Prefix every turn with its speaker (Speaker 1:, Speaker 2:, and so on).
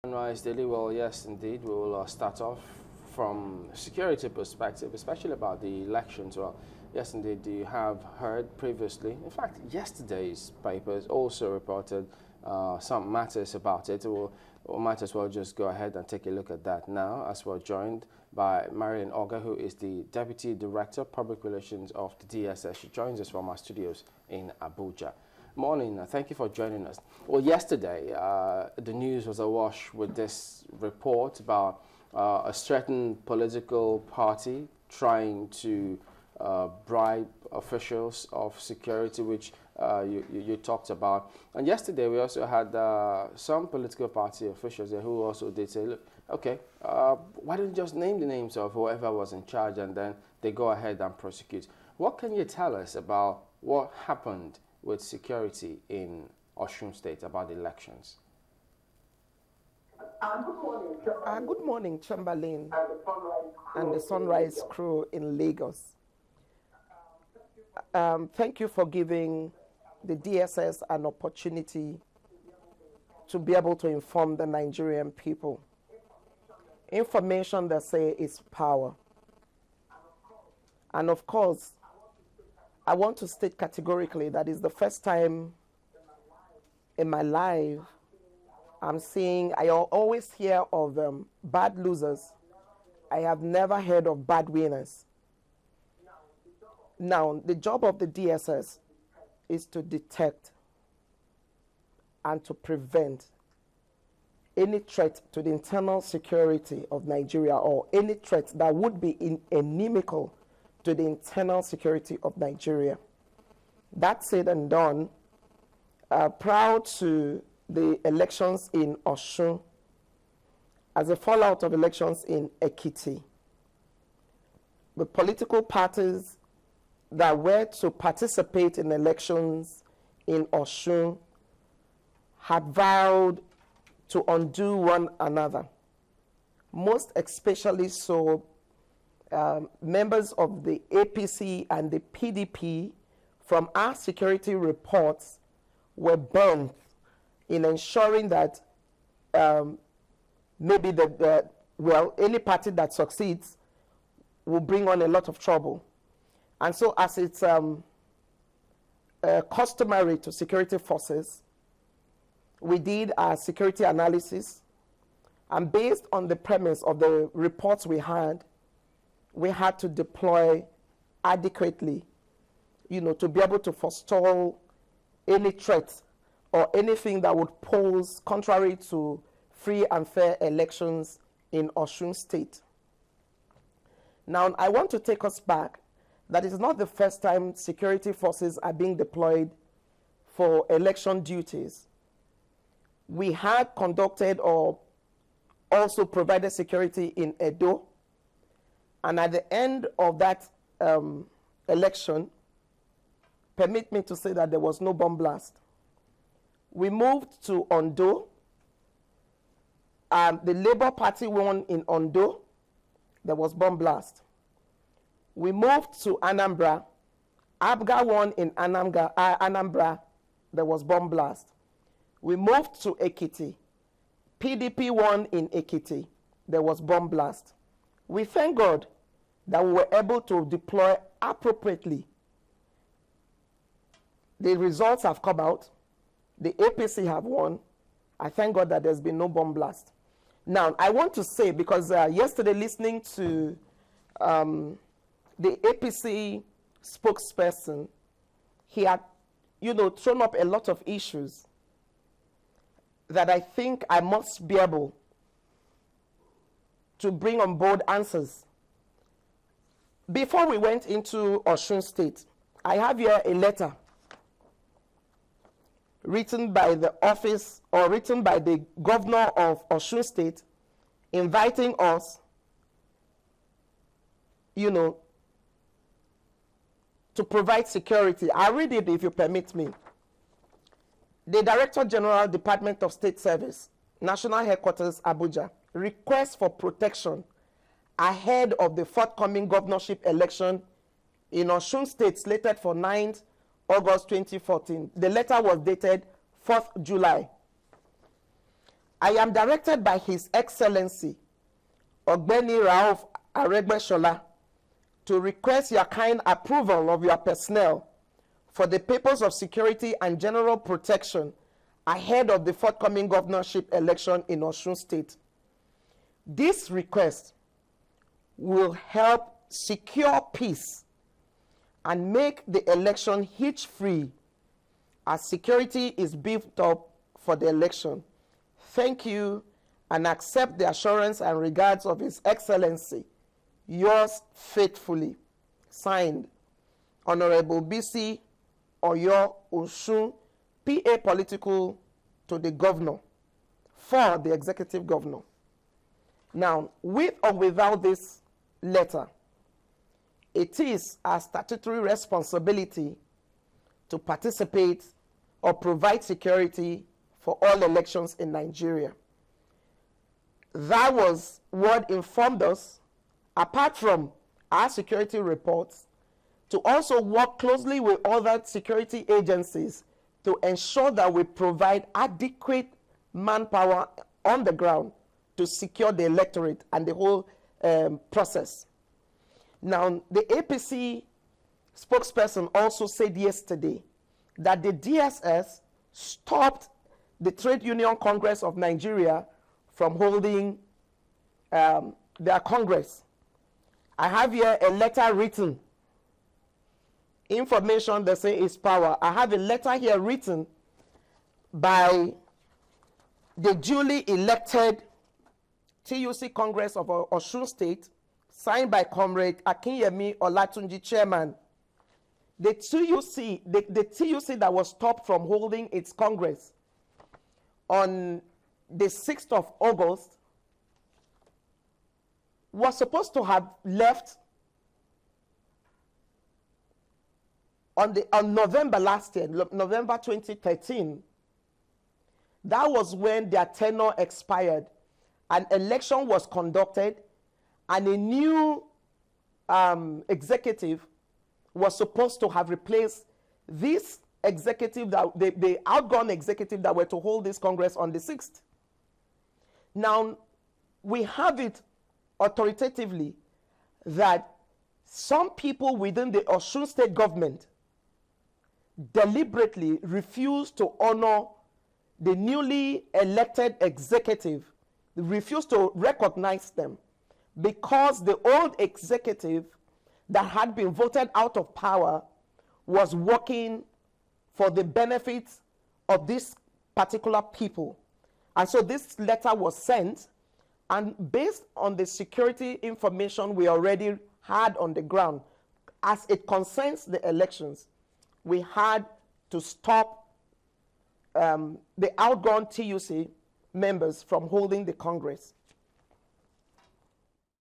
Speaker 1: Sunrise Daily. Well, yes, indeed. We will start off from security perspective, especially about the elections. Well, yes, indeed. You have heard previously. In fact, yesterday's papers also reported some matters about it. We might as well just go ahead and take a look at that now, as we're joined by Marilyn Ogar, who is the Deputy Director of Public Relations of the DSS. She joins us from our studios in Abuja. Morning. Thank you for joining us. Well, yesterday, the news was awash with this report about a certain political party trying to bribe officials of security, which you talked about. And yesterday, we also had some political party officials there who also did say, look, okay, why don't you just name the names of whoever was in charge, and then they go ahead and prosecute. What can you tell us about what happened with security in Osun State about the elections?
Speaker 2: Good morning, Chamberlain and the Sunrise crew in Lagos. Thank you for giving the DSS an opportunity to be able to inform the Nigerian people. Information, they say, is power. And of course, I want to state categorically that it's the first time in my life I always hear of bad losers. I have never heard of bad winners. Now, the job of the DSS is to detect and to prevent any threat to the internal security of Nigeria, or any threat that would be inimical to the internal security of Nigeria. That said and done, prior to the elections in Osun, as a fallout of elections in Ekiti, the political parties that were to participate in elections in Osun had vowed to undo one another, most especially so members of the APC and the PDP, from our security reports, were burned in ensuring that maybe any party that succeeds will bring on a lot of trouble. And so, as it's customary to security forces, we did our security analysis, and based on the premise of the reports we had to deploy adequately, to be able to forestall any threats or anything that would pose contrary to free and fair elections in Osun State. Now, I want to take us back. That is not the first time security forces are being deployed for election duties. We had conducted or also provided security in Edo, and at the end of that election, permit me to say that there was no bomb blast. We moved to Ondo. The Labour Party won in Ondo. There was bomb blast. We moved to Anambra. ABGA won in Anambra. There was bomb blast. We moved to Ekiti. PDP won in Ekiti. There was bomb blast. We thank God that we were able to deploy appropriately. The results have come out. The APC have won. I thank God that there's been no bomb blast. Now, I want to say, because yesterday listening to the APC spokesperson, he had, thrown up a lot of issues that I think I must be able to bring on board answers. Before we went into Osun State, I have here a letter written by the office, or written by the governor of Osun State, inviting us, to provide security. I'll read it if you permit me. The Director General, Department of State Service, National Headquarters, Abuja, requests for protection ahead of the forthcoming governorship election in Osun State, slated for 9th August 2014. The letter was dated 4th July. I am directed by His Excellency Ogbeni Rauf Aregbesola to request your kind approval of your personnel for the purpose of security and general protection ahead of the forthcoming governorship election in Osun State. This request will help secure peace and make the election hitch-free as security is beefed up for the election. Thank you, and accept the assurance and regards of His Excellency, yours faithfully. Signed, Honorable BC Oyo Osun, PA Political to the Governor, for the Executive Governor. Now, with or without this letter, it is our statutory responsibility to participate or provide security for all elections in Nigeria. That was what informed us, apart from our security reports, to also work closely with other security agencies to ensure that we provide adequate manpower on the ground to secure the electorate and the whole process. Now, the APC spokesperson also said yesterday that the DSS stopped the Trade Union Congress of Nigeria from holding their Congress. I have here a letter written. Information, they say, is power. I have a letter here written by the duly elected TUC Congress of Osun State, signed by Comrade Akinyemi Olatunji, Chairman. The TUC that was stopped from holding its Congress on the 6th of August was supposed to have left on November last year, November 2013. That was when their tenure expired. An election was conducted, and a new executive was supposed to have replaced this executive, that the outgone executive that were to hold this Congress on the 6th. Now, we have it authoritatively that some people within the Osun State government deliberately refused to honor the newly elected executive, refused to recognize them, because the old executive that had been voted out of power was working for the benefits of these particular people. And so this letter was sent, and based on the security information we already had on the ground, as it concerns the elections, we had to stop the outgone TUC members from holding the Congress.